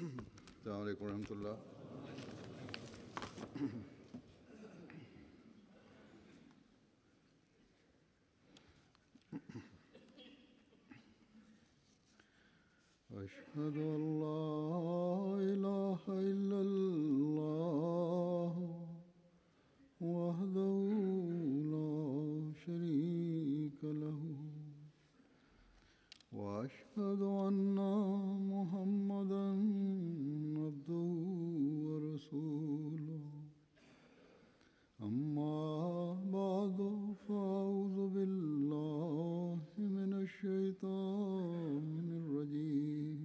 السلام عليكم ورحمة الله. أشهد أن لا إله إلا الله وحده لا شريك له وأشهد أن محمدا عبده ورسوله أما بعد فأعوذ بالله من الشيطان الرجيم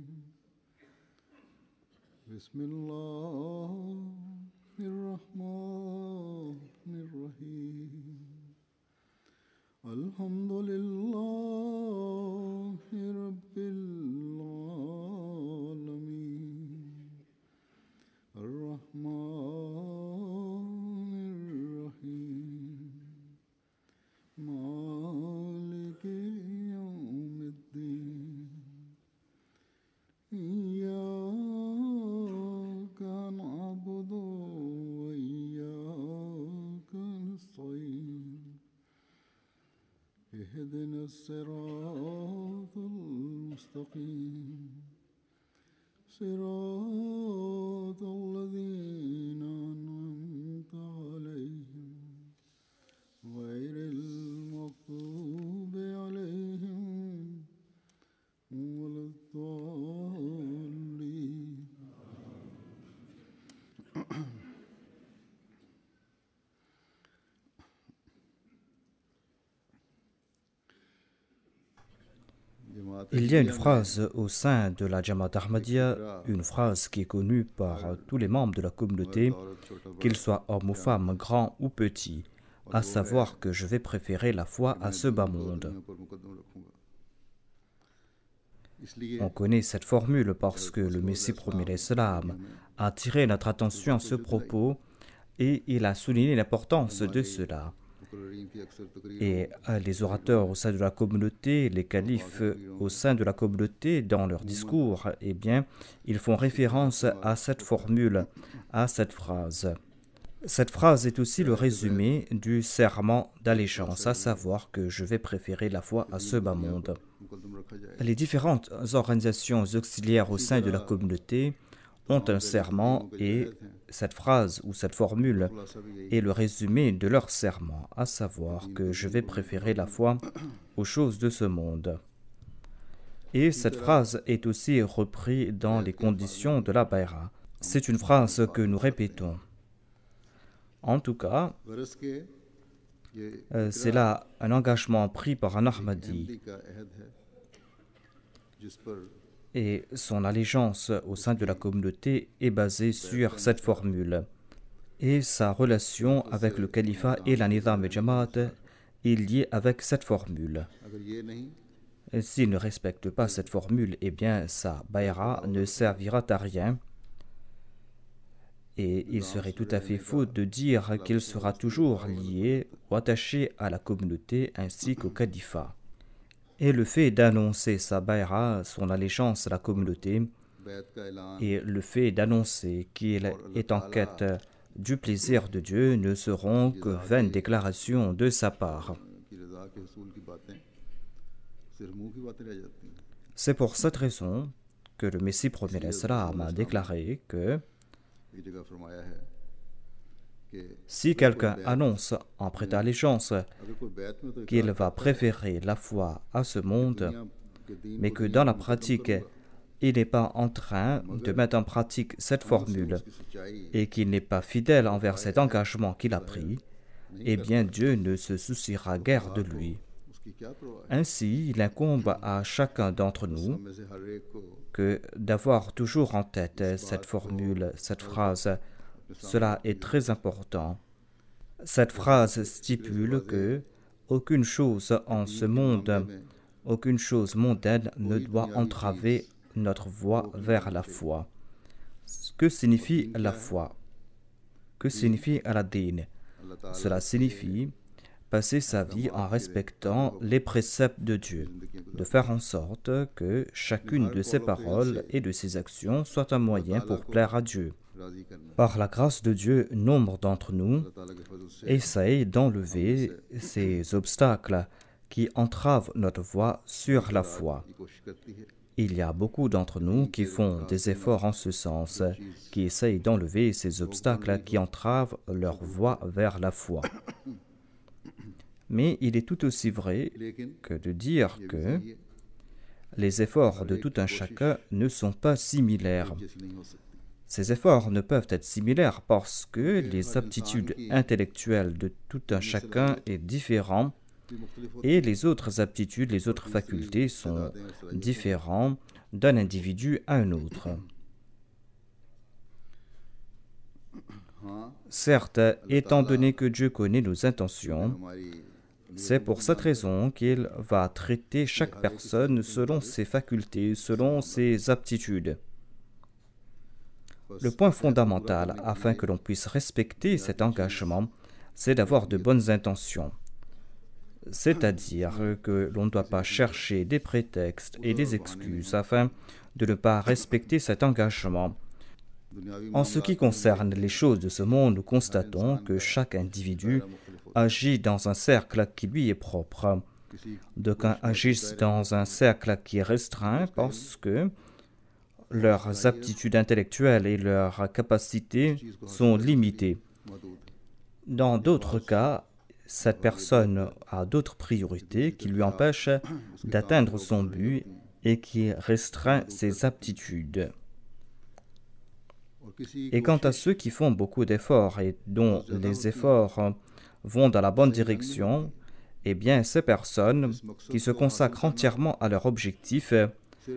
بسم الله الرحمن الرحيم الحمد لله رب العالمين الرحمن الرحيم مالك يوم الدين إياك نعبد وإياك نستعين اهدنا الصراط المستقيم صراط الذين أنعمت عليهم غير المغضوب عليهم ولا الضالين. Il y a une phrase au sein de la Jamaat Ahmadiyya, une phrase qui est connue par tous les membres de la communauté, qu'ils soient hommes ou femmes, grands ou petits, à savoir que je vais préférer la foi à ce bas monde. On connaît cette formule parce que le Messie premier l'Islam a attiré notre attention à ce propos et il a souligné l'importance de cela. Et les orateurs au sein de la communauté, les califes au sein de la communauté, dans leurs discours, eh bien, ils font référence à cette formule, à cette phrase. Cette phrase est aussi le résumé du serment d'allégeance, à savoir que je vais préférer la foi à ce bas monde. Les différentes organisations auxiliaires au sein de la communauté ont un serment et cette phrase ou cette formule est le résumé de leur serment, à savoir que je vais préférer la foi aux choses de ce monde. Et cette phrase est aussi reprise dans les conditions de la Bayra. C'est une phrase que nous répétons. En tout cas, c'est là un engagement pris par un Ahmadi. Et son allégeance au sein de la communauté est basée sur cette formule. Et sa relation avec le califat et la Nizam et Jamaat est liée avec cette formule. Et s'il ne respecte pas cette formule, eh bien sa bayra ne servira à rien. Et il serait tout à fait faux de dire qu'il sera toujours lié ou attaché à la communauté ainsi qu'au califat. Et le fait d'annoncer sa bayra, son allégeance à la communauté, et le fait d'annoncer qu'il est en quête du plaisir de Dieu ne seront que vaines déclarations de sa part. C'est pour cette raison que le Messie premier l'Islam a déclaré que si quelqu'un annonce en prêtant allégeance qu'il va préférer la foi à ce monde, mais que dans la pratique, il n'est pas en train de mettre en pratique cette formule et qu'il n'est pas fidèle envers cet engagement qu'il a pris, eh bien Dieu ne se souciera guère de lui. Ainsi, il incombe à chacun d'entre nous que d'avoir toujours en tête cette formule, cette phrase. Cela est très important. Cette phrase stipule que aucune chose en ce monde, aucune chose mondaine ne doit entraver notre voie vers la foi. Que signifie la foi? Que signifie al-din? Cela signifie passer sa vie en respectant les préceptes de Dieu, de faire en sorte que chacune de ses paroles et de ses actions soit un moyen pour plaire à Dieu. Par la grâce de Dieu, nombre d'entre nous essayent d'enlever ces obstacles qui entravent notre voie sur la foi. Il y a beaucoup d'entre nous qui font des efforts en ce sens, qui essayent d'enlever ces obstacles qui entravent leur voie vers la foi. Mais il est tout aussi vrai que de dire que les efforts de tout un chacun ne sont pas similaires. Ces efforts ne peuvent être similaires parce que les aptitudes intellectuelles de tout un chacun est différent et les autres aptitudes, les autres facultés sont différentes d'un individu à un autre. Certes, étant donné que Dieu connaît nos intentions, c'est pour cette raison qu'il va traiter chaque personne selon ses facultés, selon ses aptitudes. Le point fondamental afin que l'on puisse respecter cet engagement, c'est d'avoir de bonnes intentions. C'est-à-dire que l'on ne doit pas chercher des prétextes et des excuses afin de ne pas respecter cet engagement. En ce qui concerne les choses de ce monde, nous constatons que chaque individu agit dans un cercle qui lui est propre. D'aucuns agissent dans un cercle qui est restreint parce que leurs aptitudes intellectuelles et leurs capacités sont limitées. Dans d'autres cas, cette personne a d'autres priorités qui lui empêchent d'atteindre son but et qui restreint ses aptitudes. Et quant à ceux qui font beaucoup d'efforts et dont les efforts vont dans la bonne direction, eh bien, ces personnes qui se consacrent entièrement à leur objectif,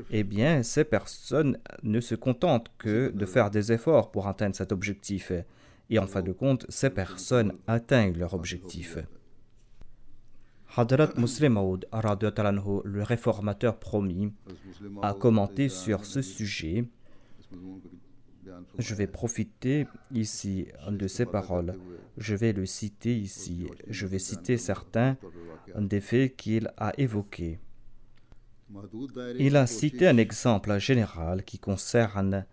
eh bien, ces personnes ne se contentent que de faire des efforts pour atteindre cet objectif. Et en fin de compte, ces personnes atteignent leur objectif. Hadrat Muslim Maud, le réformateur promis, a commenté sur ce sujet. Je vais profiter ici de ces paroles. Je vais le citer ici. Je vais citer certains des faits qu'il a évoqués. Il a cité un exemple général qui concerne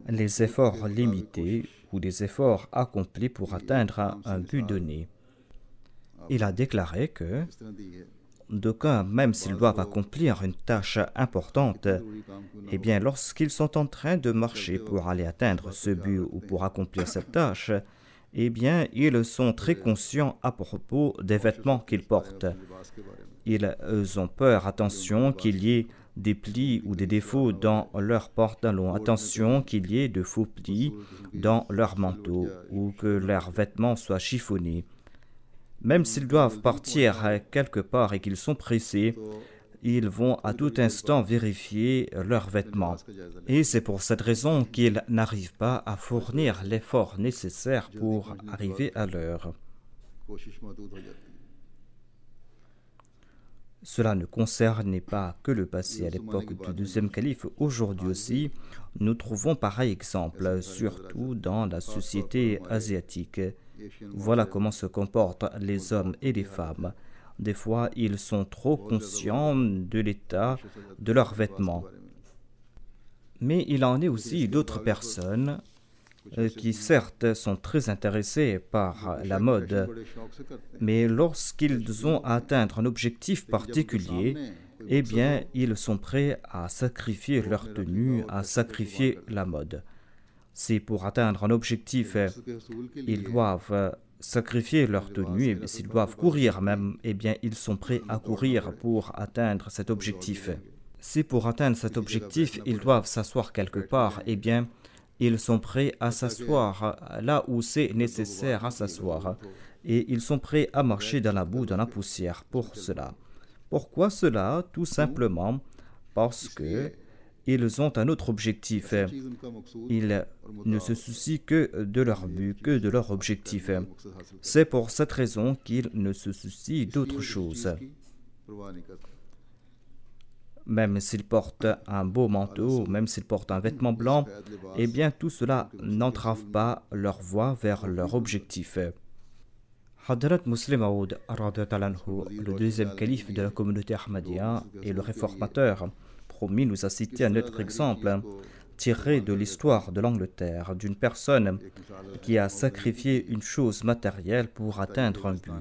les efforts limités ou des efforts accomplis pour atteindre un but donné. Il a déclaré que d'aucuns, même s'ils doivent accomplir une tâche importante, eh bien, lorsqu'ils sont en train de marcher pour aller atteindre ce but ou pour accomplir cette tâche, eh bien, ils sont très conscients à propos des vêtements qu'ils portent. Ils ont peur, attention, qu'il y ait des plis ou des défauts dans leur pantalon. Attention qu'il y ait de faux plis dans leur manteau ou que leurs vêtements soient chiffonnés. Même s'ils doivent partir quelque part et qu'ils sont pressés, ils vont à tout instant vérifier leurs vêtements. Et c'est pour cette raison qu'ils n'arrivent pas à fournir l'effort nécessaire pour arriver à l'heure. Cela ne concernait pas que le passé à l'époque du deuxième calife. Aujourd'hui aussi, nous trouvons pareil exemple, surtout dans la société asiatique. Voilà comment se comportent les hommes et les femmes. Des fois, ils sont trop conscients de l'état de leurs vêtements. Mais il en est aussi d'autres personnes qui certes sont très intéressés par la mode, mais lorsqu'ils ont à atteindre un objectif particulier, eh bien, ils sont prêts à sacrifier leur tenue, à sacrifier la mode. Si pour atteindre un objectif, ils doivent sacrifier leur tenue, et s'ils doivent courir même, eh bien, ils sont prêts à courir pour atteindre cet objectif. Si pour atteindre cet objectif, ils doivent s'asseoir quelque part, eh bien, ils sont prêts à s'asseoir là où c'est nécessaire à s'asseoir. Et ils sont prêts à marcher dans la boue, dans la poussière pour cela. Pourquoi cela? Tout simplement parce que ils ont un autre objectif. Ils ne se soucient que de leur but, que de leur objectif. C'est pour cette raison qu'ils ne se soucient d'autre chose. Même s'ils portent un beau manteau, même s'ils portent un vêtement blanc, eh bien tout cela n'entrave pas leur voie vers leur objectif. Hadrat Muslim Maud, le deuxième calife de la communauté Ahmadiyya et le réformateur promis, nous a cité un autre exemple tiré de l'histoire de l'Angleterre d'une personne qui a sacrifié une chose matérielle pour atteindre un but.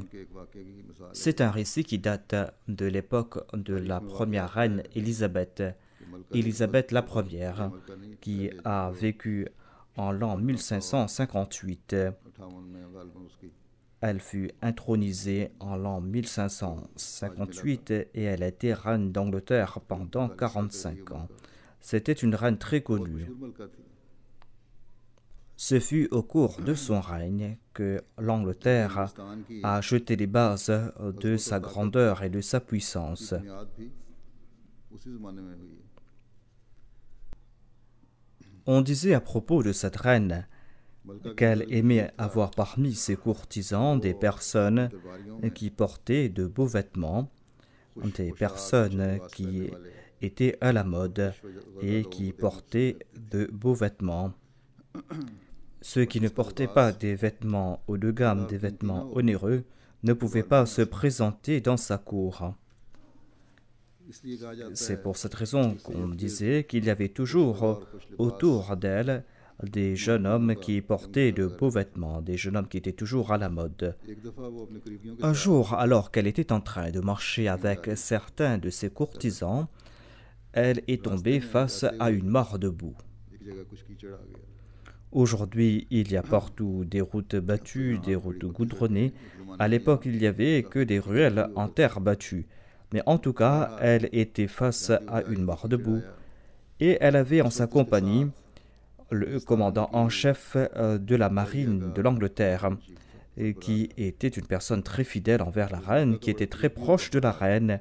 C'est un récit qui date de l'époque de la première reine Élisabeth la première, qui a vécu en l'an 1558. Elle fut intronisée en l'an 1558 et elle a été reine d'Angleterre pendant 45 ans. C'était une reine très connue. Ce fut au cours de son règne que l'Angleterre a jeté les bases de sa grandeur et de sa puissance. On disait à propos de cette reine qu'elle aimait avoir parmi ses courtisans des personnes qui portaient de beaux vêtements, des personnes qui étaient à la mode et qui portaient de beaux vêtements. Ceux qui ne portaient pas des vêtements haut de gamme, des vêtements onéreux, ne pouvaient pas se présenter dans sa cour. C'est pour cette raison qu'on disait qu'il y avait toujours autour d'elle des jeunes hommes qui portaient de beaux vêtements, des jeunes hommes qui étaient toujours à la mode. Un jour, alors qu'elle était en train de marcher avec certains de ses courtisans, elle est tombée face à une mare de boue. Aujourd'hui, il y a partout des routes battues, des routes goudronnées. À l'époque, il n'y avait que des ruelles en terre battue. Mais en tout cas, elle était face à une mare de boue. Et elle avait en sa compagnie le commandant en chef de la marine de l'Angleterre, qui était une personne très fidèle envers la reine, qui était très proche de la reine.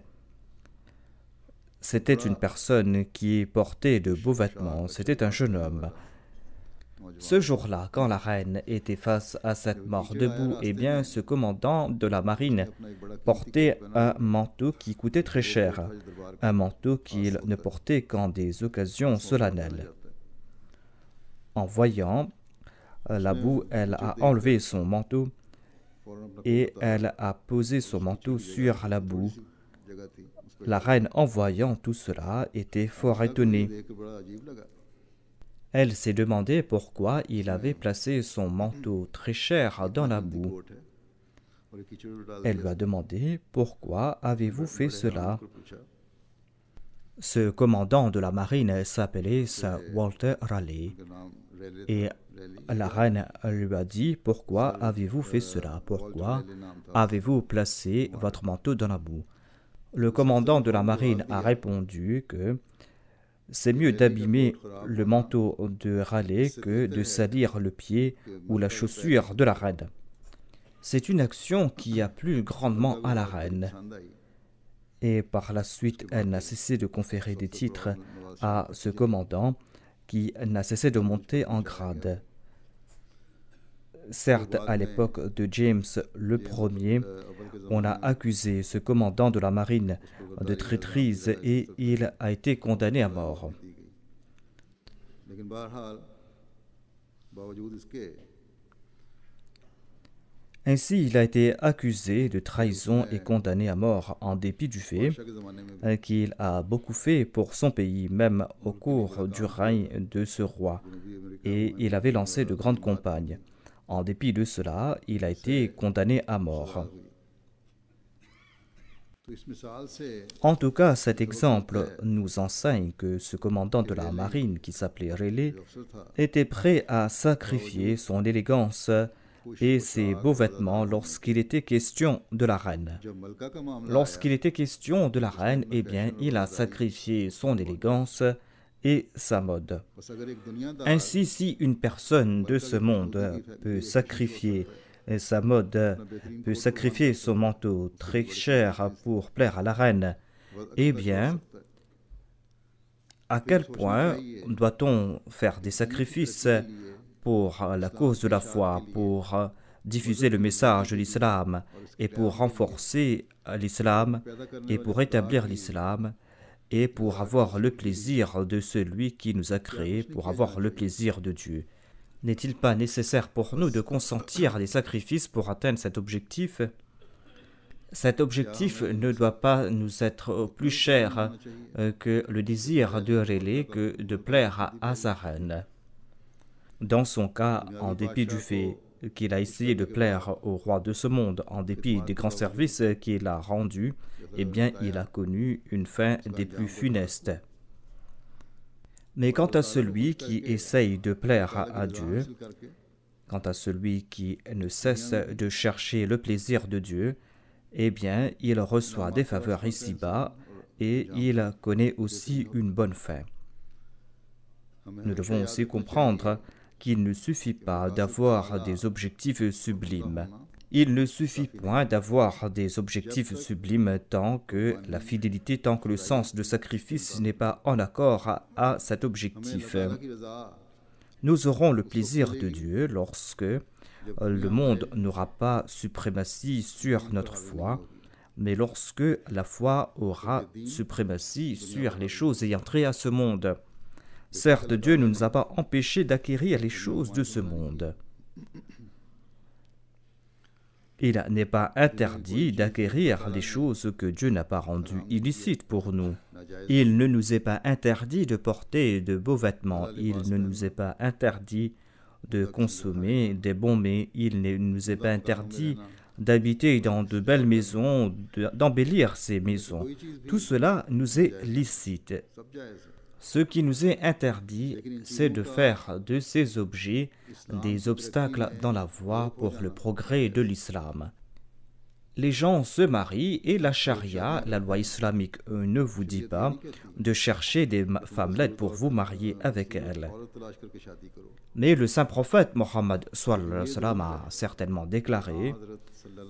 C'était une personne qui portait de beaux vêtements, c'était un jeune homme. Ce jour-là, quand la reine était face à cette mare de boue, eh bien, ce commandant de la marine portait un manteau qui coûtait très cher, un manteau qu'il ne portait qu'en des occasions solennelles. En voyant la boue, elle a enlevé son manteau et elle a posé son manteau sur la boue. La reine, en voyant tout cela, était fort étonnée. Elle s'est demandé pourquoi il avait placé son manteau très cher dans la boue. Elle lui a demandé « Pourquoi avez-vous fait cela ?» Ce commandant de la marine s'appelait Sir Walter Raleigh. Et la reine lui a dit « Pourquoi avez-vous fait cela? Pourquoi avez-vous placé votre manteau dans la boue ?» Le commandant de la marine a répondu que c'est mieux d'abîmer le manteau de Raleigh que de salir le pied ou la chaussure de la reine. C'est une action qui a plu grandement à la reine. Et par la suite, elle n'a cessé de conférer des titres à ce commandant qui n'a cessé de monter en grade. Certes, à l'époque de James le Ier, on a accusé ce commandant de la marine de traîtrise et il a été condamné à mort. Ainsi, il a été accusé de trahison et condamné à mort en dépit du fait qu'il a beaucoup fait pour son pays, même au cours du règne de ce roi, et il avait lancé de grandes campagnes. En dépit de cela, il a été condamné à mort. En tout cas, cet exemple nous enseigne que ce commandant de la marine, qui s'appelait Raleigh, était prêt à sacrifier son élégance et ses beaux vêtements lorsqu'il était question de la reine. Lorsqu'il était question de la reine, eh bien, il a sacrifié son élégance et sa mode. Ainsi, si une personne de ce monde peut sacrifier sa mode, peut sacrifier son manteau très cher pour plaire à la reine, eh bien, à quel point doit-on faire des sacrifices pour la cause de la foi, pour diffuser le message de l'islam et pour renforcer l'islam et pour établir l'islam et pour avoir le plaisir de celui qui nous a créés, pour avoir le plaisir de Dieu. N'est-il pas nécessaire pour nous de consentir à des sacrifices pour atteindre cet objectif? Cet objectif ne doit pas nous être plus cher que le désir de Rélé que de plaire à Azaren. Dans son cas, en dépit du fait qu'il a essayé de plaire au roi de ce monde, en dépit des grands services qu'il a rendus, eh bien, il a connu une fin des plus funestes. Mais quant à celui qui essaye de plaire à Dieu, quant à celui qui ne cesse de chercher le plaisir de Dieu, eh bien, il reçoit des faveurs ici-bas et il connaît aussi une bonne fin. Nous devons aussi comprendre qu'il ne suffit pas d'avoir des objectifs sublimes. Il ne suffit point d'avoir des objectifs sublimes tant que la fidélité, tant que le sens de sacrifice n'est pas en accord à cet objectif. Nous aurons le plaisir de Dieu lorsque le monde n'aura pas suprématie sur notre foi, mais lorsque la foi aura suprématie sur les choses ayant trait à ce monde. Certes, Dieu ne nous a pas empêchés d'acquérir les choses de ce monde. Il n'est pas interdit d'acquérir les choses que Dieu n'a pas rendues illicites pour nous. Il ne nous est pas interdit de porter de beaux vêtements. Il ne nous est pas interdit de consommer des bons mets. Il ne nous est pas interdit d'habiter dans de belles maisons, d'embellir ces maisons. Tout cela nous est licite. Ce qui nous est interdit, c'est de faire de ces objets des obstacles dans la voie pour le progrès de l'islam. Les gens se marient et la charia, la loi islamique, ne vous dit pas de chercher des femmes laides pour vous marier avec elles. Mais le saint prophète Mohammed a certainement déclaré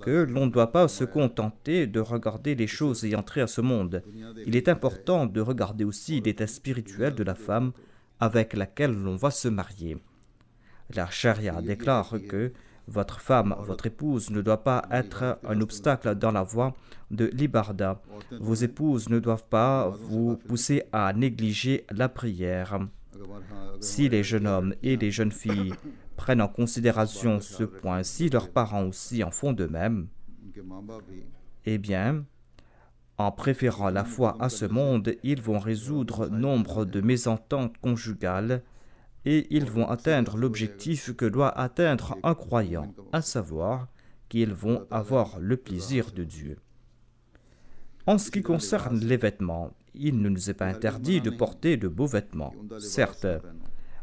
que l'on ne doit pas se contenter de regarder les choses ayant trait à ce monde. Il est important de regarder aussi l'état spirituel de la femme avec laquelle l'on va se marier. La charia déclare que votre femme, votre épouse ne doit pas être un obstacle dans la voie de l'ibarda. Vos épouses ne doivent pas vous pousser à négliger la prière. Si les jeunes hommes et les jeunes filles prennent en considération ce point, si leurs parents aussi en font de même, eh bien, en préférant la foi à ce monde, ils vont résoudre nombre de mésententes conjugales et ils vont atteindre l'objectif que doit atteindre un croyant, à savoir qu'ils vont avoir le plaisir de Dieu. En ce qui concerne les vêtements, il ne nous est pas interdit de porter de beaux vêtements, certes,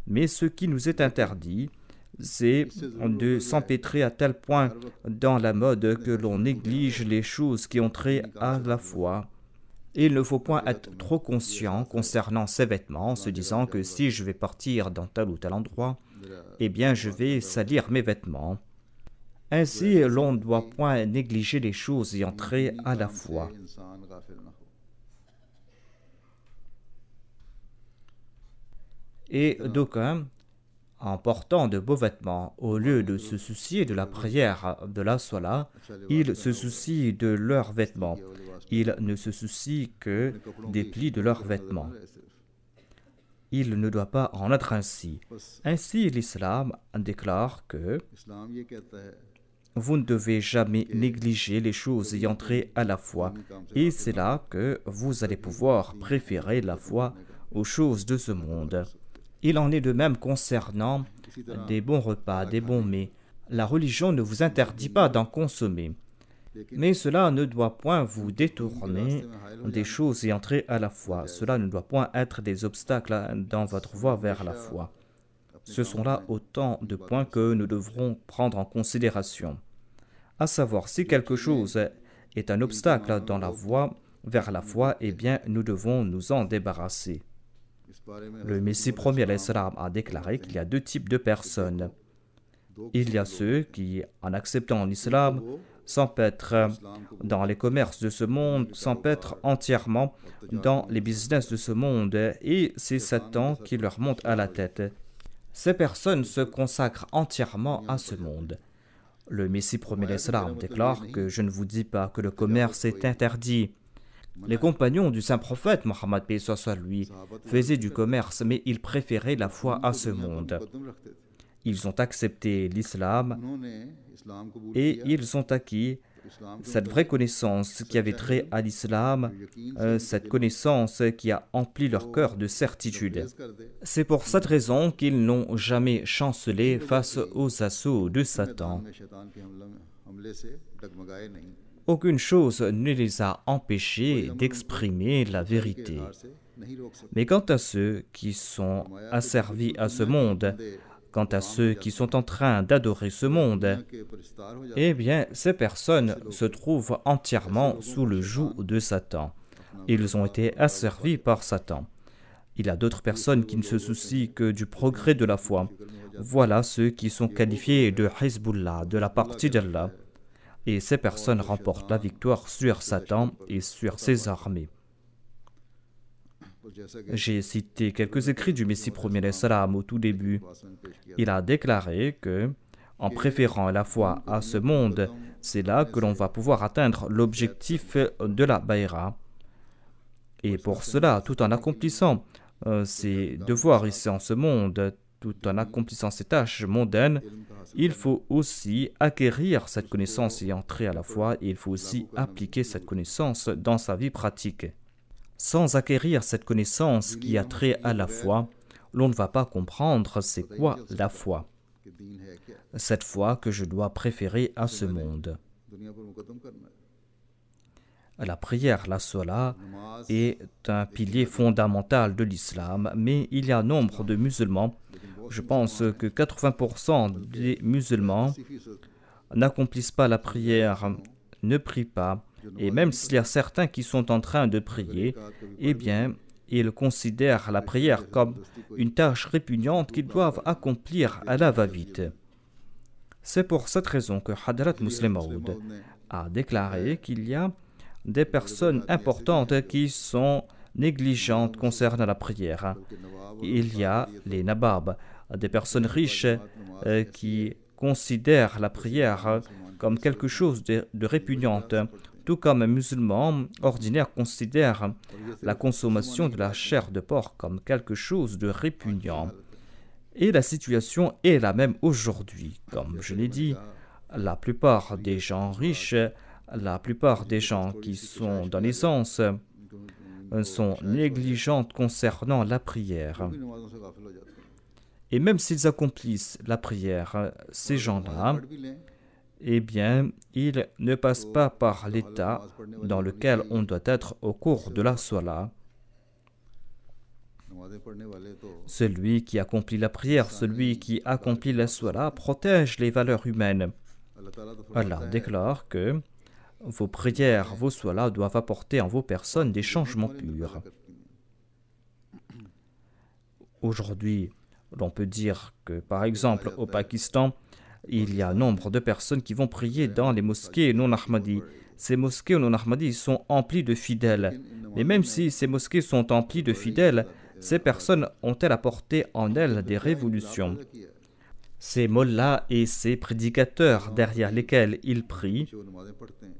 mais ce qui nous est interdit, c'est de s'empêtrer à tel point dans la mode que l'on néglige les choses qui ont trait à la foi. Il ne faut point être trop conscient concernant ces vêtements en se disant que si je vais partir dans tel ou tel endroit, eh bien je vais salir mes vêtements. Ainsi, l'on ne doit point négliger les choses ayant trait à la foi. Et d'aucuns, en portant de beaux vêtements, au lieu de se soucier de la prière de la Salat, ils se soucient de leurs vêtements. Ils ne se soucient que des plis de leurs vêtements. Il ne doit pas en être ainsi. Ainsi, l'islam déclare que vous ne devez jamais négliger les choses ayant trait à la foi, et c'est là que vous allez pouvoir préférer la foi aux choses de ce monde. Il en est de même concernant des bons repas, des bons mets. La religion ne vous interdit pas d'en consommer. Mais cela ne doit point vous détourner des choses ayant trait à la foi. Cela ne doit point être des obstacles dans votre voie vers la foi. Ce sont là autant de points que nous devrons prendre en considération. À savoir, si quelque chose est un obstacle dans la voie vers la foi, eh bien, nous devons nous en débarrasser. Le Messie premier a déclaré qu'il y a deux types de personnes. Il y a ceux qui, en acceptant l'islam, s'empêtrent dans les commerces de ce monde, s'empêtrent entièrement dans les business de ce monde, et c'est Satan qui leur monte à la tête. Ces personnes se consacrent entièrement à ce monde. Le Messie premier déclare que je ne vous dis pas que le commerce est interdit. Les compagnons du saint prophète Mohammed lui faisaient du commerce, mais ils préféraient la foi à ce monde. ils ont accepté l'islam उन्होंने इस्लाम कबूल et किया ils ont acquis इस्लाम के cette vraie connaissance qui avait trait à l'islam, cette connaissance qui a empli leur cœur de certitude. गुरेज कर दे C'est pour cette raison qu'ils n'ont jamais chancelé face aux assauts de Satan. में शैतान के हमले से डगमगाए नहीं Aucune chose ne les a empêchés d'exprimer la vérité. हार से नहीं रोक सकते Mais quant à ceux qui sont asservis à ce monde, quant à ceux qui sont en train d'adorer ce monde, के परिस्तार हो eh bien, ces personnes se trouvent entièrement sous le joug de Satan. Ils ont été asservis par Satan. Il y a d'autres personnes qui ne se soucient que du progrès de la foi. Voilà ceux qui sont qualifiés de Hizbullah, de la partie d'Allah. Et ces personnes remportent la victoire sur Satan et sur ses armées. और जैसा कि J'ai cité quelques écrits du Messie premier salam au tout début. पास में पेश किया Il a déclaré que, en préférant la foi à ce monde, c'est là que l'on va pouvoir atteindre l'objectif de la Baïra. Et pour cela, tout en accomplissant ses devoirs ici en ce monde, tout en accomplissant ses tâches mondaines, il faut aussi acquérir cette connaissance et entrer à la foi, et il faut aussi appliquer cette connaissance dans sa vie pratique. Sans acquérir cette connaissance qui a trait à la foi, l'on ne va pas comprendre c'est quoi la foi. कि दीन है क्या Cette foi que je dois préférer à ce monde. दुनिया पर मुकदम करना है La prière, la salat, नमाज est un pilier fondamental de l'islam, mais il y a nombre de musulmans, je pense que 80% des musulmans 80% n'accomplissent pas la prière, ne prient pas, et même s'il y a certains qui sont en train de prier, eh bien, ils considèrent la prière comme une tâche répugnante qu'ils doivent accomplir à la va-vite. C'est pour cette raison que Hadrat Muslim Maud a déclaré qu'il y a des personnes importantes qui sont négligentes concernant la prière. Il y a les nababs, des personnes riches qui considèrent la prière comme quelque chose de répugnante, tout comme un musulman ordinaire considère la consommation de la chair de porc comme quelque chose de répugnant. Et la situation est la même aujourd'hui. Comme je l'ai dit, la plupart des gens riches, la plupart des gens qui sont dans l'aisance sont négligentes concernant la prière. भी नमाजों से गाफिल हो जाते हैं Et même s'ils accomplissent la prière, ces gens-là, पढ़ भी लें eh bien, ils ne passent pas par l'état dans lequel on doit être au cours de la salat. नमाजें पढ़ने वाले तो Celui qui accomplit la prière, celui qui accomplit la salat, protège les valeurs humaines. अल्लाह ताला तो Allah déclare que vos prières, vos salats doivent apporter en vos personnes des changements purs. Aujourd'hui, l'on peut dire que, par exemple, au Pakistan, il y a nombre de personnes qui vont prier dans les mosquées non-Ahmadis. Ces mosquées non-Ahmadis sont emplies de fidèles. Mais même si ces mosquées sont emplies de fidèles, ces personnes ont-elles apporté en elles des révolutions? Ces mollahs et ces prédicateurs derrière lesquels ils prient जो नमाजें पढ़ते हैं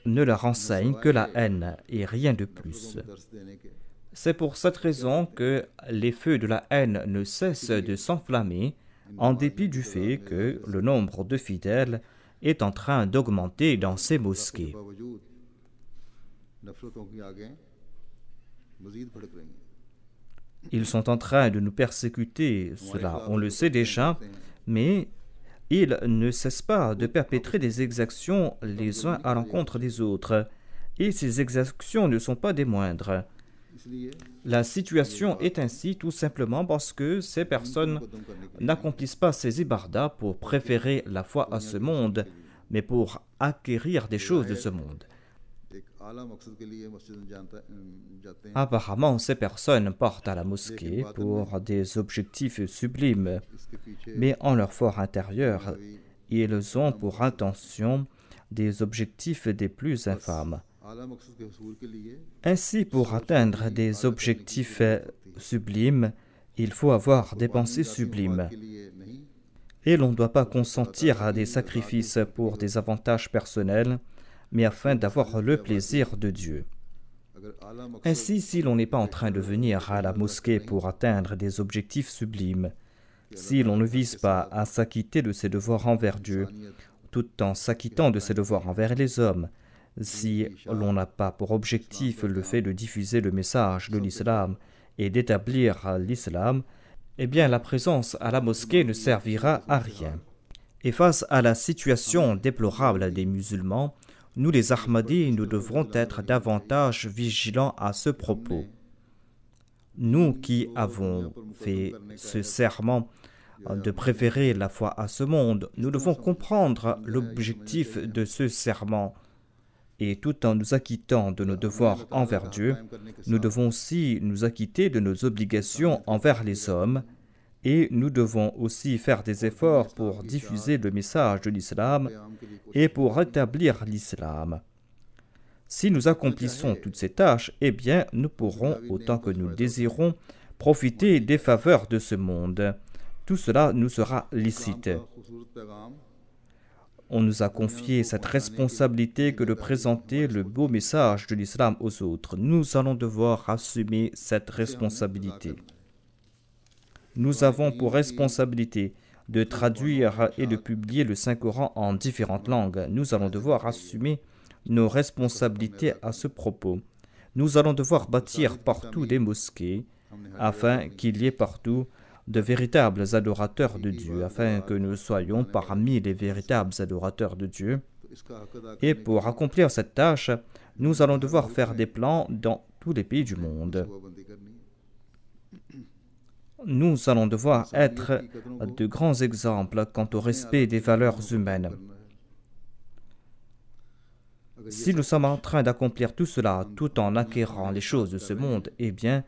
ne leur enseignent que la haine et rien de plus. दर्श देने के C'est pour cette raison que les feux de la haine ne cessent de s'enflammer en dépit du fait que le nombre de fidèles est en train d'augmenter dans ces mosquées. बावजूद नफरतों की आगें मजीद भड़क रही हैं Ils sont en train de nous persécuter, cela on le sait déjà, mais ils ne cessent pas de perpétrer des exactions les uns à l'encontre des autres, et ces exactions ne sont pas des moindres. इसलिए La situation est ainsi tout simplement parce que ces personnes मुकदम करने के n'accomplissent pas ces ibardas pour préférer la foi à ce monde, mais pour acquérir des choses de ce monde. एक आला मकसद के लिए मस्जिद में जाते हैं Apparemment, ces personnes partent à la mosquée pour des objectifs sublimes, इसके पीछे mais en leur fort intérieur, ils ont pour intention des objectifs des plus infâmes. आला मकसद के हसूल के लिए Ainsi, pour atteindre des objectifs sublimes, il faut avoir des pensées sublimes. के लिए नहीं Et l'on ne doit pas consentir à des sacrifices pour des avantages personnels, mais afin d'avoir le plaisir de Dieu. अगर आला मकसद Ainsi, si l'on n'est pas en train de venir à la mosquée pour atteindre des objectifs sublimes, Si l'on ne vise pas à s'acquitter de ses devoirs envers Dieu, tout en s'acquittant de ses devoirs envers les hommes, si l'on n'a pas pour objectif le fait de diffuser le message de l'islam et d'établir l'islam, eh bien la présence à la mosquée ne servira à rien. Et face à la situation déplorable des musulmans, nous les Ahmadis, nous devrons être davantage vigilants à ce propos. Nous qui avons fait ce serment de préférer la foi à ce monde, nous devons comprendre l'objectif de ce serment. Et tout en nous acquittant de nos devoirs envers Dieu, nous devons aussi nous acquitter de nos obligations envers les hommes, et nous devons aussi faire des efforts pour diffuser le message de l'islam et pour rétablir l'islam. Si nous accomplissons toutes ces tâches, eh bien, nous pourrons, autant que nous le désirons, profiter des faveurs de ce monde. Tout cela nous sera licite. On nous a confié cette responsabilité que de présenter le beau message de l'islam aux autres. Nous allons devoir assumer cette responsabilité. Nous avons pour responsabilité de traduire et de publier le Saint-Coran en différentes langues. Nous allons devoir assumer nos responsabilités à ce propos. Nous allons devoir bâtir partout des mosquées afin qu'il y ait partout de véritables adorateurs de Dieu, afin que nous soyons parmi les véritables adorateurs de Dieu. Et pour accomplir cette tâche, nous allons devoir faire des plans dans tous les pays du monde. Nous allons devoir être de grands exemples quant au respect des valeurs humaines. Si nous sommes en train d'accomplir tout cela tout en acquérant les choses de ce monde, eh bien,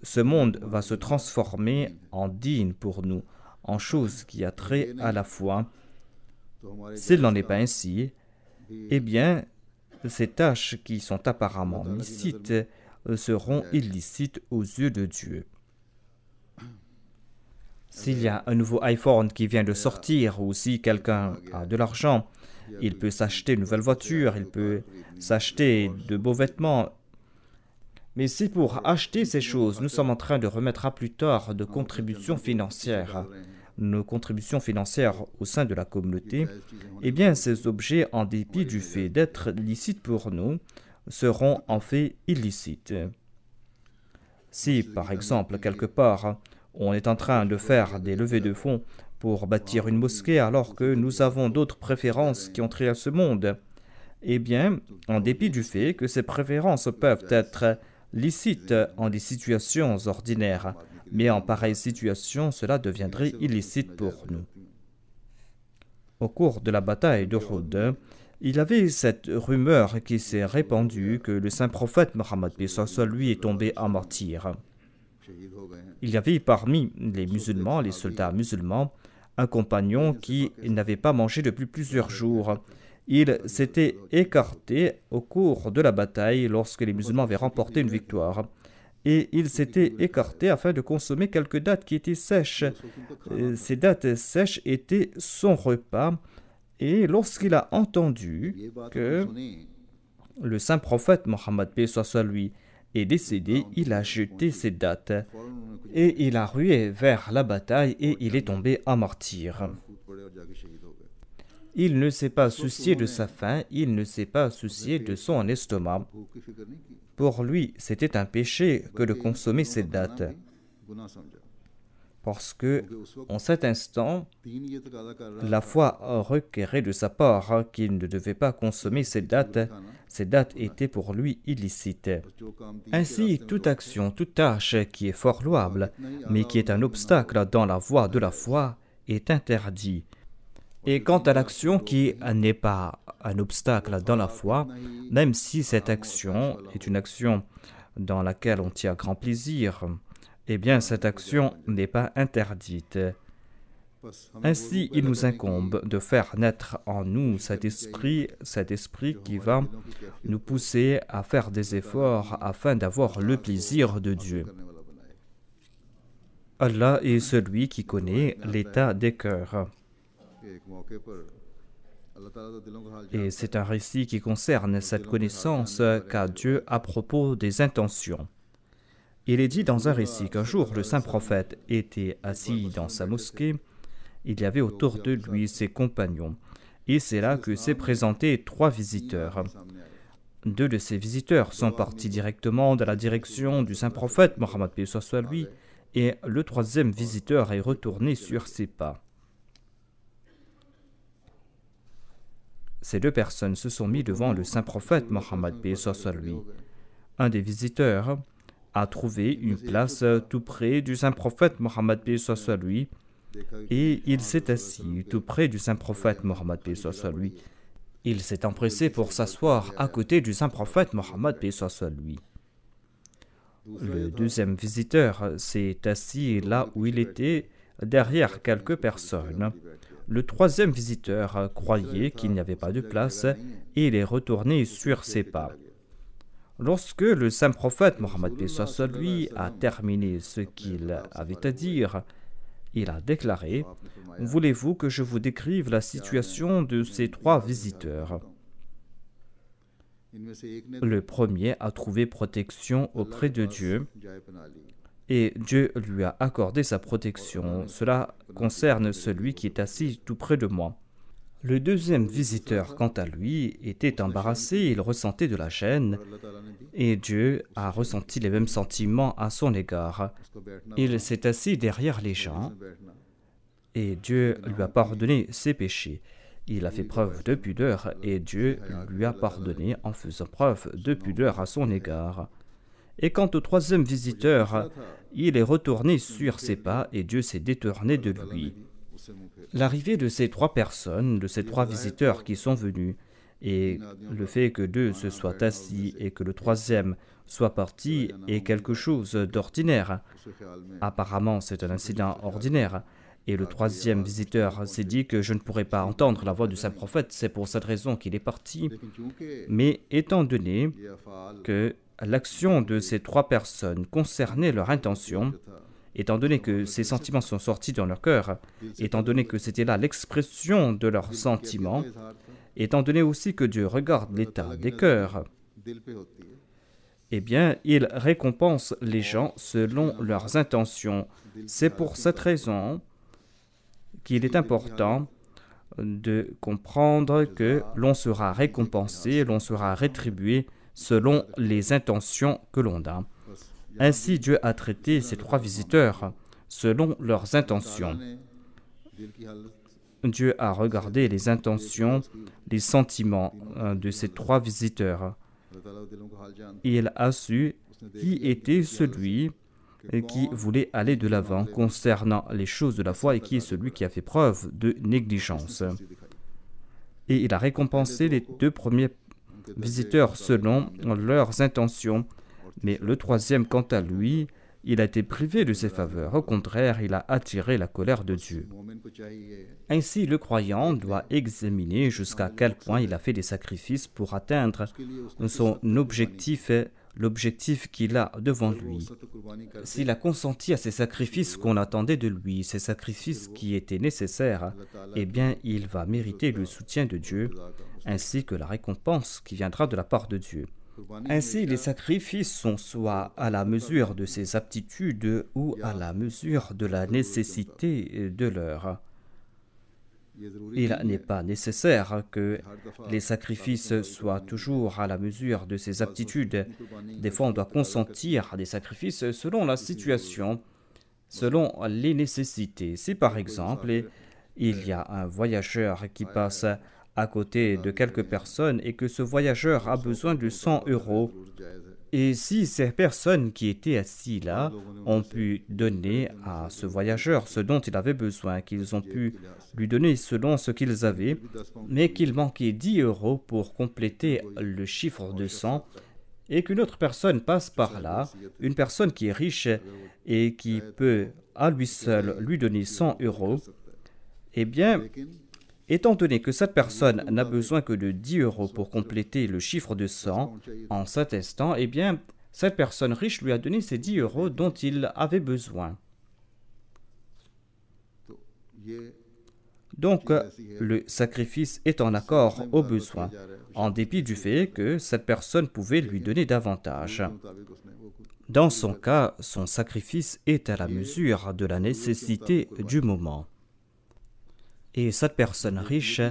ce monde va se transformer en digne pour nous, en choses qui a trait à la foi. S'il n'en est pas ainsi, eh bien, ces tâches qui sont apparemment licites seront illicites aux yeux de Dieu. S'il y a un nouveau iPhone qui vient de sortir ou si quelqu'un a de l'argent, il peut s'acheter une nouvelle voiture, il peut s'acheter de beaux vêtements. Mais si pour acheter ces choses, nous sommes en train de remettre à plus tard de contributions financières, nos contributions financières au sein de la communauté, eh bien ces objets, en dépit du fait d'être licites pour nous, seront en fait illicites. Si, par exemple, quelque part, on est en train de faire des levées de fonds pour bâtir une mosquée alors que nous avons d'autres préférences qui ont trait à ce monde, eh bien, en dépit du fait que ces préférences peuvent être licites en des situations ordinaires, mais en pareille situation, cela deviendrait illicite pour nous. Au cours de la bataille d'Uhud, il y avait cette rumeur qui s'est répandue que le saint prophète Mohammed lui est tombé en martyr. Il y avait parmi les musulmans, les soldats musulmans, un compagnon qui n'avait pas mangé depuis plusieurs jours. Il s'était écarté au cours de la bataille lorsque les musulmans avaient remporté une victoire. Et il s'était écarté afin de consommer quelques dattes qui étaient sèches. Ces dattes sèches étaient son repas. Et lorsqu'il a entendu que le saint prophète Mohammed lui est décédé, il a jeté ses dattes et il a rué vers la bataille et il est tombé en martyr. Il ne s'est pas soucié de sa faim, il ne s'est pas soucié de son estomac. Pour lui, c'était un péché que de consommer ces dattes. Parce que, en cet instant, la foi requérait de sa part qu'il ne devait pas consommer ces dattes. Ces dattes étaient pour lui illicites. Ainsi, toute action, toute tâche qui est fort louable, mais qui est un obstacle dans la voie de la foi, est interdite. Et quant à l'action qui n'est pas un obstacle dans la foi, même si cette action est une action dans laquelle on tient grand plaisir, eh bien cette action n'est pas interdite. Ainsi, il nous incombe de faire naître en nous cet esprit qui va nous pousser à faire des efforts afin d'avoir le plaisir de Dieu. Allah est celui qui connaît l'état des cœurs. Et c'est un récit qui concerne cette connaissance qu'a Dieu à propos des intentions. Il est dit dans un récit qu'un jour le saint prophète était assis dans sa mosquée. Il y avait autour de lui ses compagnons. Et c'est là que s'est présenté 3 visiteurs. 2 de ces visiteurs sont partis directement dans la direction du saint prophète Mohammed paix soit lui, et le 3e visiteur est retourné sur ses pas. Ces 2 personnes se sont mis devant le saint prophète Mohammed paix soit lui. Un des visiteurs a trouvé une place tout près du saint prophète Mohammed paix soit lui, et il s'est assis tout près du saint prophète Mohammed paix soit lui. Il s'est empressé pour s'asseoir à côté du saint prophète Mohammed paix soit lui. Le 2e visiteur s'est assis là où il était, derrière quelques personnes. Le 3e visiteur croyait qu'il n'y avait pas de place et il est retourné sur ses pas. Lorsque le saint prophète Mohammed paix soit lui a terminé ce qu'il avait à dire, il a déclaré « Voulez-vous que je vous décrive la situation de ces 3 visiteurs ?» Le premier a trouvé protection auprès de Dieu et Dieu lui a accordé sa protection. Cela concerne celui qui est assis tout près de moi. Le 2e visiteur, quant à lui, était embarrassé, il ressentait de la gêne et Dieu a ressenti les mêmes sentiments à son égard. Il s'est assis derrière les gens et Dieu lui a pardonné ses péchés. Il a fait preuve de pudeur et Dieu lui a pardonné en faisant preuve de pudeur à son égard. Et quant au 3e visiteur, il est retourné sur ses pas et Dieu s'est détourné de lui. L'arrivée de ces 3 personnes, de ces 3 visiteurs qui sont venus, et le fait que 2 se soient assis et que le 3e soit parti est quelque chose d'ordinaire. Apparemment, c'est un incident ordinaire. Et le 3e visiteur s'est dit que je ne pourrais pas entendre la voix du saint prophète, c'est pour cette raison qu'il est parti. Mais étant donné que l'action de ces 3 personnes concernait leur intention, étant donné que ces sentiments sont sortis dans leur cœur, étant donné que c'était là l'expression de leurs sentiments, étant donné aussi que Dieu regarde l'état des cœurs, eh bien, il récompense les gens selon leurs intentions. C'est pour cette raison qu'il est important de comprendre que l'on sera récompensé, l'on sera rétribué selon les intentions que l'on a. Ainsi, Dieu a traité ces 3 visiteurs selon leurs intentions. Dieu a regardé les intentions, les sentiments de ces 3 visiteurs. Il a su qui était celui qui voulait aller de l'avant concernant les choses de la foi et qui est celui qui a fait preuve de négligence. Et il a récompensé les 2 premiers visiteurs selon leurs intentions. Mais le 3e, quant à lui, il a été privé de ses faveurs. Au contraire, il a attiré la colère de Dieu. Ainsi, le croyant doit examiner jusqu'à quel point il a fait des sacrifices pour atteindre son objectif, l'objectif qu'il a devant lui. S'il a consenti à ces sacrifices qu'on attendait de lui, ces sacrifices qui étaient nécessaires, eh bien, il va mériter le soutien de Dieu, ainsi que la récompense qui viendra de la part de Dieu. Ainsi, les sacrifices sont soit à la mesure de ses aptitudes ou à la mesure de la nécessité de l'heure. Il n'est pas nécessaire que les sacrifices soient toujours à la mesure de ses aptitudes. Des fois, on doit consentir à des sacrifices selon la situation, selon les nécessités. Si par exemple, il y a un voyageur qui passe à côté de quelques personnes et que ce voyageur a besoin de 100 €, et si ces personnes qui étaient assises là ont pu donner à ce voyageur ce dont il avait besoin, qu'ils ont pu lui donner selon ce qu'ils avaient, mais qu'il manquait 10 € pour compléter le chiffre de 100, et qu'une autre personne passe par là, une personne qui est riche et qui peut à lui seul lui donner 100 €, eh bien, étant donné que cette personne n'a besoin que de 10 € pour compléter le chiffre de 100 en cet instant, eh bien, cette personne riche lui a donné ces 10 € dont il avait besoin. Donc, le sacrifice est en accord aux besoins, en dépit du fait que cette personne pouvait lui donner davantage. Dans son cas, son sacrifice est à la mesure de la nécessité du moment. Et cette personne riche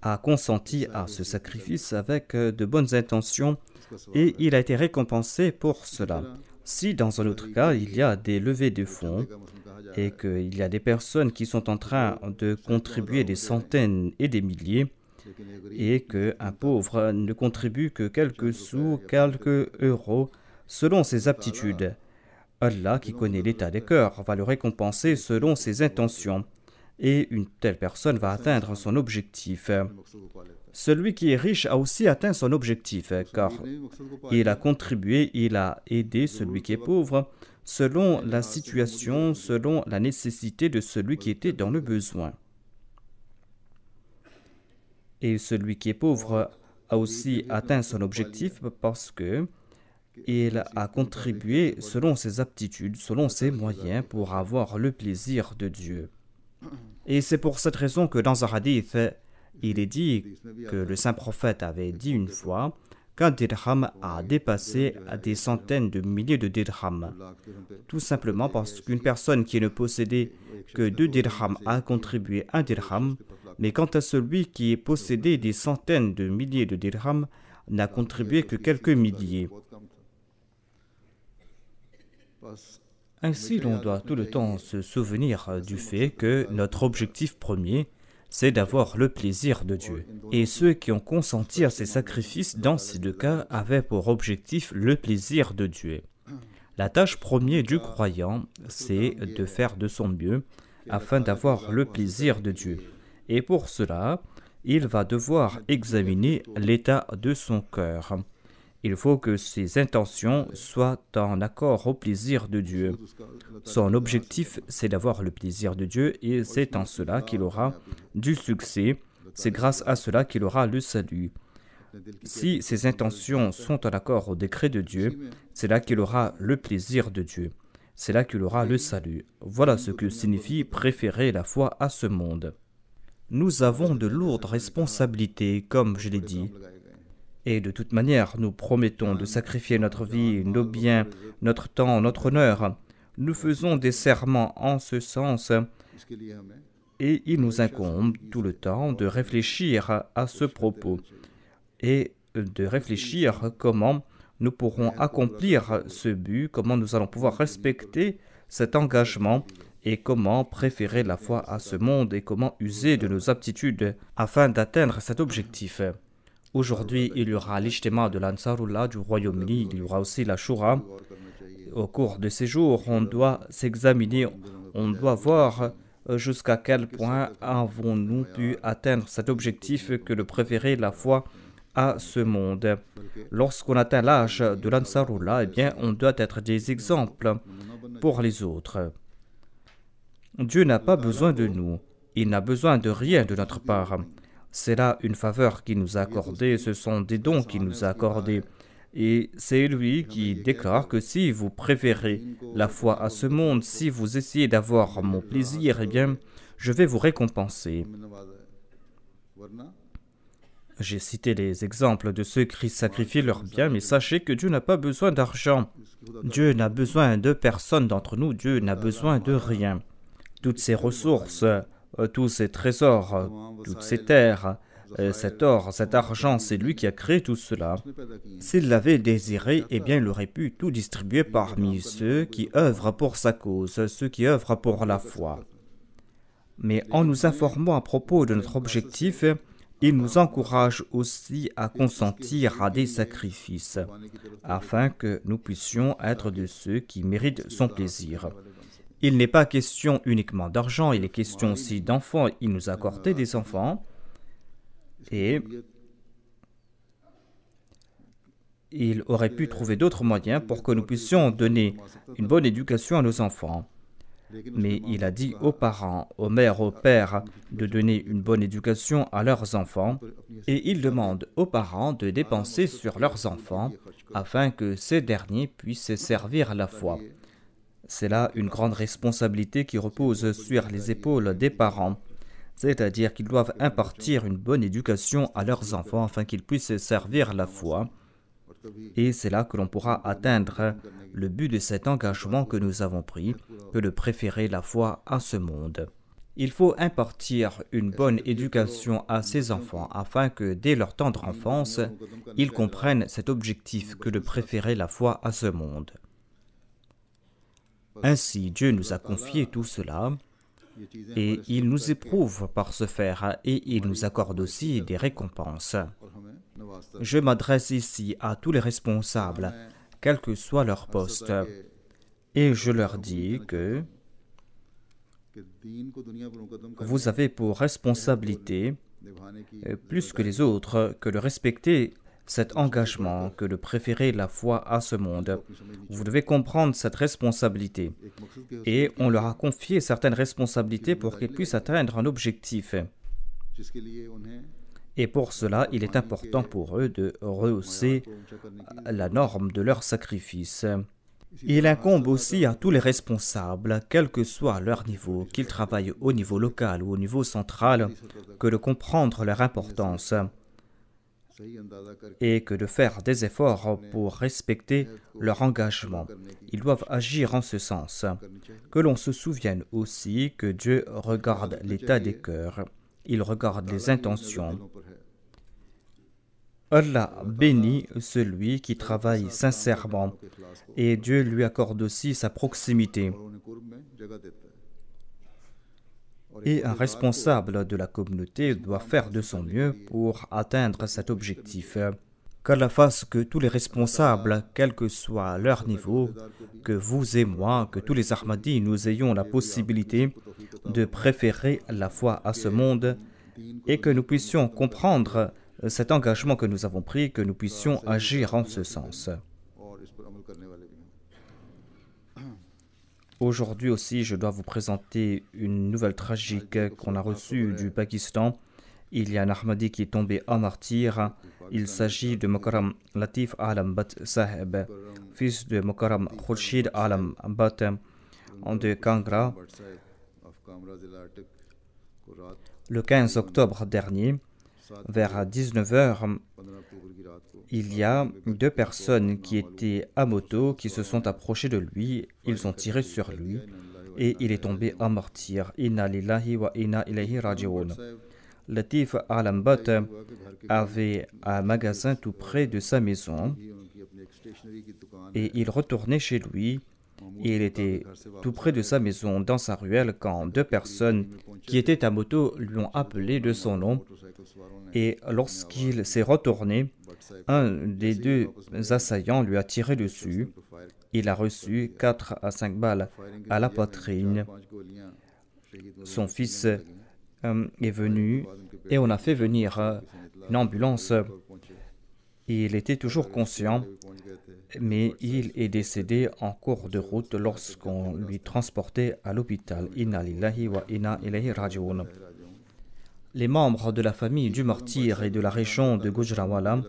a consenti à ce sacrifice avec de bonnes intentions et il a été récompensé pour cela. Si dans un autre cas, il y a des levées de fonds et qu'il y a des personnes qui sont en train de contribuer des centaines et des milliers et qu'un pauvre ne contribue que quelques sous, quelques euros, selon ses aptitudes, Allah, qui connaît l'état des cœurs, va le récompenser selon ses intentions et une telle personne va atteindre son objectif. Celui qui est riche a aussi atteint son objectif car il a contribué, il a aidé celui qui est pauvre selon la situation, selon la nécessité de celui qui était dans le besoin. Et celui qui est pauvre a aussi atteint son objectif parce que il a contribué selon ses aptitudes, selon ses moyens pour avoir le plaisir de Dieu. Et c'est pour cette raison que dans un hadith, il est dit que le saint prophète avait dit une fois qu'un dirham a dépassé des centaines de milliers de dirhams. Tout simplement parce qu'une personne qui ne possédait que 2 dirhams a contribué 1 dirham, mais quant à celui qui possédait des centaines de milliers de dirhams, n'a contribué que quelques milliers. Ainsi, l'on doit tout le temps se souvenir du fait que notre objectif premier, c'est d'avoir le plaisir de Dieu. Et ceux qui ont consenti à ces sacrifices dans ces 2 cas avaient pour objectif le plaisir de Dieu. La tâche première du croyant, c'est de faire de son mieux afin d'avoir le plaisir de Dieu. Et pour cela, il va devoir examiner l'état de son cœur. Il faut que ses intentions soient en accord au plaisir de Dieu. Son objectif, c'est d'avoir le plaisir de Dieu et c'est en cela qu'il aura du succès. C'est grâce à cela qu'il aura le salut. Si ses intentions sont en accord au décret de Dieu, c'est là qu'il aura le plaisir de Dieu. C'est là qu'il aura le salut. Voilà ce que signifie préférer la foi à ce monde. Nous avons de lourdes responsabilités, comme je l'ai dit. Et de toute manière, nous promettons de sacrifier notre vie, nos biens, notre temps, notre honneur. Nous faisons des serments en ce sens et il nous incombe tout le temps de réfléchir à ce propos et de réfléchir comment nous pourrons accomplir ce but, comment nous allons pouvoir respecter cet engagement et comment préférer la foi à ce monde et comment user de nos aptitudes afin d'atteindre cet objectif. Aujourd'hui, il y aura l'Ijtima de l'Ansarullah du Royaume-Uni, il y aura aussi la Shura. Au cours de ces jours, on doit s'examiner, on doit voir jusqu'à quel point avons-nous pu atteindre cet objectif que de préférer la foi à ce monde. Lorsqu'on atteint l'âge de l'Ansarullah, eh bien, on doit être des exemples pour les autres. Dieu n'a pas besoin de nous, il n'a besoin de rien de notre part. C'est là une faveur qu'il nous a accordée, ce sont des dons qu'il nous a accordés. Et c'est lui qui déclare que si vous préférez la foi à ce monde, si vous essayez d'avoir mon plaisir, eh bien, je vais vous récompenser. J'ai cité les exemples de ceux qui sacrifient leurs biens, mais sachez que Dieu n'a pas besoin d'argent. Dieu n'a besoin de personne d'entre nous, Dieu n'a besoin de rien. Toutes ces ressources, tous ces trésors, toutes ces terres, cet or, cet argent, c'est lui qui a créé tout cela. S'il l'avait désiré, eh bien il aurait pu tout distribuer parmi ceux qui œuvrent pour sa cause, ceux qui œuvrent pour la foi. Mais en nous informant à propos de notre objectif, il nous encourage aussi à consentir à des sacrifices, afin que nous puissions être de ceux qui méritent son plaisir. Il n'est pas question uniquement d'argent, il est question aussi d'enfants. Il nous a accordé des enfants et il aurait pu trouver d'autres moyens pour que nous puissions donner une bonne éducation à nos enfants. Mais il a dit aux parents, aux mères, aux pères de donner une bonne éducation à leurs enfants et il demande aux parents de dépenser sur leurs enfants afin que ces derniers puissent servir la foi. C'est là une grande responsabilité qui repose sur les épaules des parents. c'est-à-dire qu'ils doivent impartir une bonne éducation à leurs enfants afin qu'ils puissent servir la foi. Et c'est là que l'on pourra atteindre le but de cet engagement que nous avons pris, que de préférer la foi à ce monde. Il faut impartir une bonne éducation à ces enfants afin que dès leur tendre enfance, ils comprennent cet objectif que de préférer la foi à ce monde. Ainsi, Dieu nous a confié tout cela et il nous éprouve par ce faire et il nous accorde aussi des récompenses. Je m'adresse ici à tous les responsables, quel que soit leur poste, et je leur dis que vous avez pour responsabilité, plus que les autres, que de respecter cet engagement, que de préférer la foi à ce monde. Vous devez comprendre cette responsabilité. Et on leur a confié certaines responsabilités pour qu'ils puissent atteindre un objectif. Et pour cela, il est important pour eux de rehausser la norme de leur sacrifice. Il incombe aussi à tous les responsables, quel que soit leur niveau, qu'ils travaillent au niveau local ou au niveau central, que de comprendre leur importance et que de faire des efforts pour respecter leur engagement. Ils doivent agir en ce sens. Que l'on se souvienne aussi que Dieu regarde l'état des cœurs, il regarde les intentions. Allah bénit celui qui travaille sincèrement et Dieu lui accorde aussi sa proximité. Et un responsable de la communauté doit faire de son mieux pour atteindre cet objectif. Qu'Allah fasse que tous les responsables, quel que soit leur niveau, que vous et moi, que tous les Ahmadis, nous ayons la possibilité de préférer la foi à ce monde et que nous puissions comprendre cet engagement que nous avons pris, que nous puissions agir en ce sens. Aujourd'hui aussi, je dois vous présenter une nouvelle tragique qu'on a reçue du Pakistan. Il y a un Ahmadi qui est tombé en martyr. Il s'agit de Mukarram Latif Alam Bhatt Sahib, fils de Mukarram Khurshid Alam Bhatt de Kangra. Le 15 octobre dernier, vers 19h, il y a deux personnes qui étaient à moto qui se sont approchées de lui. Ils ont tiré sur lui et il est tombé en martyr. Inna lillahi wa inna ilayhi raji'un. Latif Alam Bhatt avait un magasin tout près de sa maison et il retournait chez lui. Et il était tout près de sa maison, dans sa ruelle, quand deux personnes qui étaient à moto lui ont appelé de son nom. Et lorsqu'il s'est retourné, un des deux assaillants lui a tiré dessus. Il a reçu 4 à 5 balles à la poitrine. Son fils est venu et on a fait venir une ambulance. Il était toujours conscient, mais il est décédé en cours de route lorsqu'on lui transportait à l'hôpital. Inna lillahi wa inna ilayhi raji'un. Les membres de la famille du martyr et de la région de Gujranwala,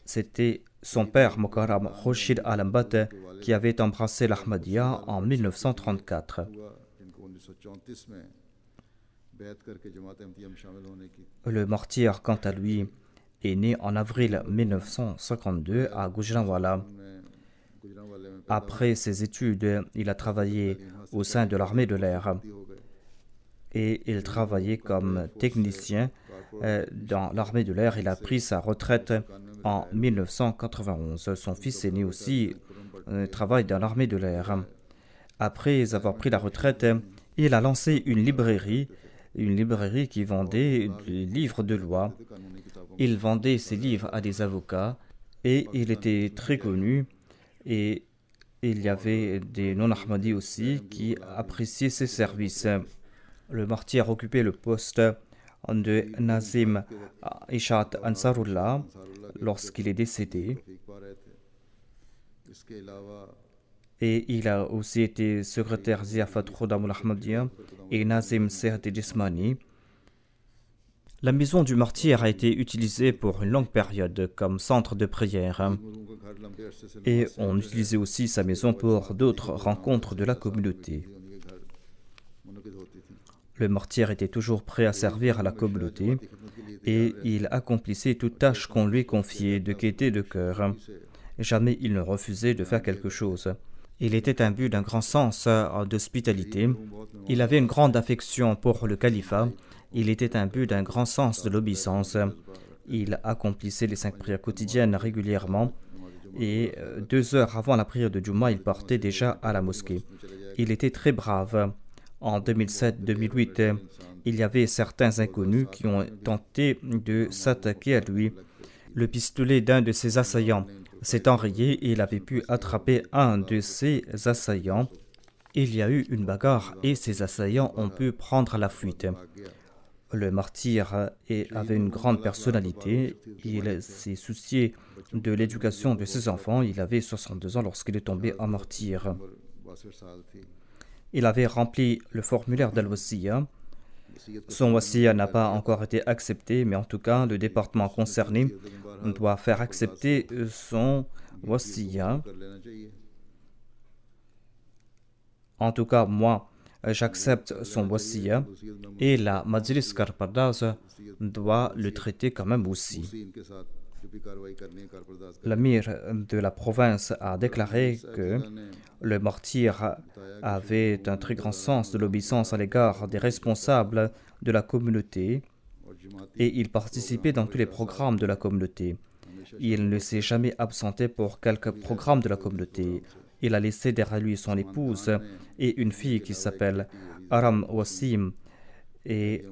c'était son père Mukarram Khurshid Alam Bhatt qui avait embrassé l'Ahmadiyya en 1934. Le martyr, quant à lui, est né en avril 1952 à Gujranwala. Après ses études, il a travaillé au sein de l'armée de l'air et il travaillait comme technicien dans l'armée de l'air. Il a pris sa retraite en 1991. Son fils aîné aussi travaille dans l'armée de l'air. Après avoir pris la retraite, il a lancé une librairie qui vendait des livres de loi. Il vendait ses livres à des avocats et il était très connu. Et il y avait des non-Ahmadis aussi qui appréciaient ses services. Le martyr occupait le poste de Nazim Ishat Ansarullah lorsqu'il est décédé. Et il a aussi été secrétaire Ziafat Khodamul Ahmadiyya et Nazim Sehat Jismani. La maison du martyr a été utilisée pour une longue période comme centre de prière. Et on utilisait aussi sa maison pour d'autres rencontres de la communauté. Le martyr était toujours prêt à servir à la communauté et il accomplissait toute tâche qu'on lui confiait de gaieté de cœur. Jamais il ne refusait de faire quelque chose. Il était imbu d'un grand sens d'hospitalité. Il avait une grande affection pour le califat. Il était imbu d'un grand sens de l'obéissance. Il accomplissait les 5 prières quotidiennes régulièrement et 2 heures avant la prière de Juma, il partait déjà à la mosquée. Il était très brave. En 2007-2008, il y avait certains inconnus qui ont tenté de s'attaquer à lui. Le pistolet d'un de ses assaillants s'est enrayé et il avait pu attraper un de ses assaillants. Il y a eu une bagarre et ses assaillants ont pu prendre la fuite. Le martyr avait une grande personnalité. Il s'est soucié de l'éducation de ses enfants. Il avait 62 ans lorsqu'il est tombé en martyr. Il avait rempli le formulaire d'Al-Wasiya. Son wasiya n'a pas encore été accepté, mais en tout cas, le département concerné doit faire accepter son wasiya. En tout cas, moi, j'accepte son wasiya et la Majlis Karpardaz doit le traiter quand même aussi. L'amir de la province a déclaré que le martyr avait un très grand sens de l'obéissance à l'égard des responsables de la communauté et il participait dans tous les programmes de la communauté. Il ne s'est jamais absenté pour quelque programme de la communauté. Il a laissé derrière lui son épouse et une fille qui s'appelle Aram Wasim et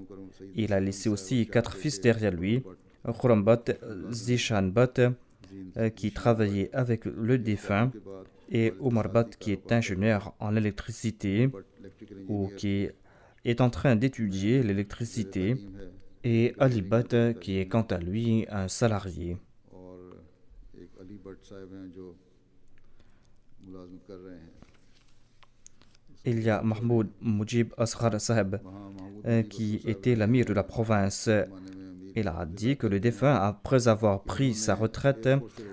il a laissé aussi 4 fils derrière lui. Khurram Butt, Zishan Butt, qui travaillait avec le défunt, et Omar Butt, qui est ingénieur en électricité, ou qui est en train d'étudier l'électricité, et Ali Butt, qui est quant à lui un salarié. Il y a Mahmoud Mujib Asghar Saheb, qui était l'amir de la province. Il a dit que le défunt, après avoir pris sa retraite,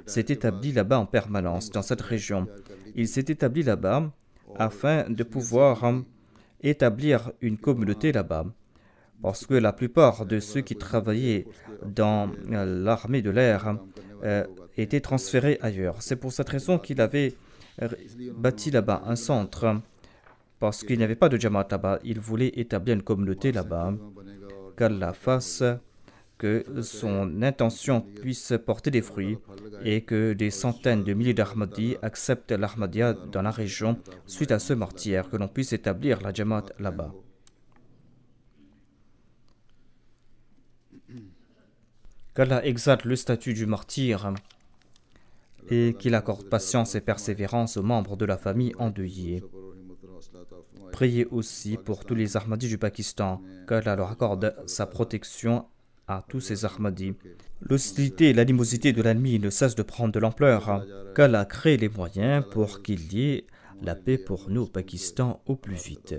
s'est établi là-bas en permanence, dans cette région. Il s'est établi là-bas afin de pouvoir établir une communauté là-bas. Parce que la plupart de ceux qui travaillaient dans l'armée de l'air étaient transférés ailleurs. C'est pour cette raison qu'il avait bâti là-bas un centre. Parce qu'il n'y avait pas de Jamaat là-bas. Il voulait établir une communauté là-bas. Qu'Allah fasse que son intention puisse porter des fruits et que des centaines de milliers d'Ahmadis acceptent l'Ahmadiyya dans la région suite à ce martyr, que l'on puisse établir la Jamaat là-bas. Qu'Allah exalte le statut du martyr et qu'il accorde patience et persévérance aux membres de la famille endeuillée. Priez aussi pour tous les Ahmadis du Pakistan, qu'Allah leur accorde sa protection à tous ces Ahmadis. L'hostilité et l'animosité de l'ennemi ne cessent de prendre de l'ampleur. Qu'Allah crée les moyens pour qu'il y ait la paix pour nous au Pakistan au plus vite.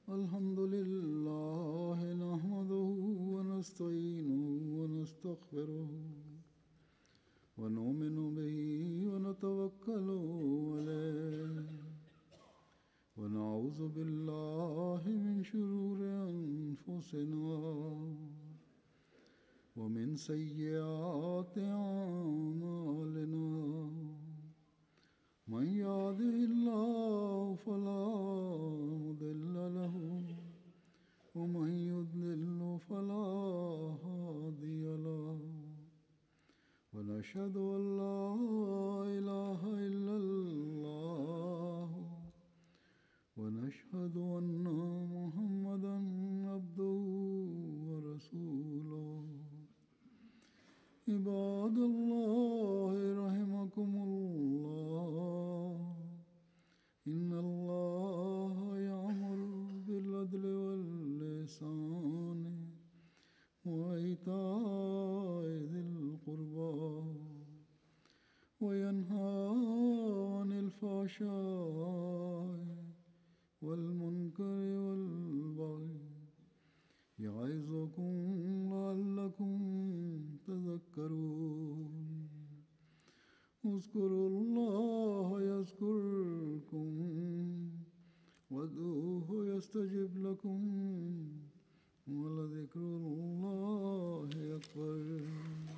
Alhamdulillah, nahmaduhu wa nasta'inuhu wa nastaghfiruh wa nu'minu bihi wa natawakkalu alayh wa na'udhu billahi min shururi anfusina wa min sayyiati a'malina. من يهده الله فلا مضل له ومن يضلل فلا هادي له ونشهد أن لا إله إلا الله ونشهد أن محمدا عبده ورسوله. عباد الله رحمكم الله إن الله يأمر بالعدل والإحسان وإيتاء ذي القربى وينهى عن الفحشاء والمنكر والبغي يعظكم لعلكم تذكرون اذكروا الله يذكركم وادعوه يستجب لكم ولذكر الله أكبر.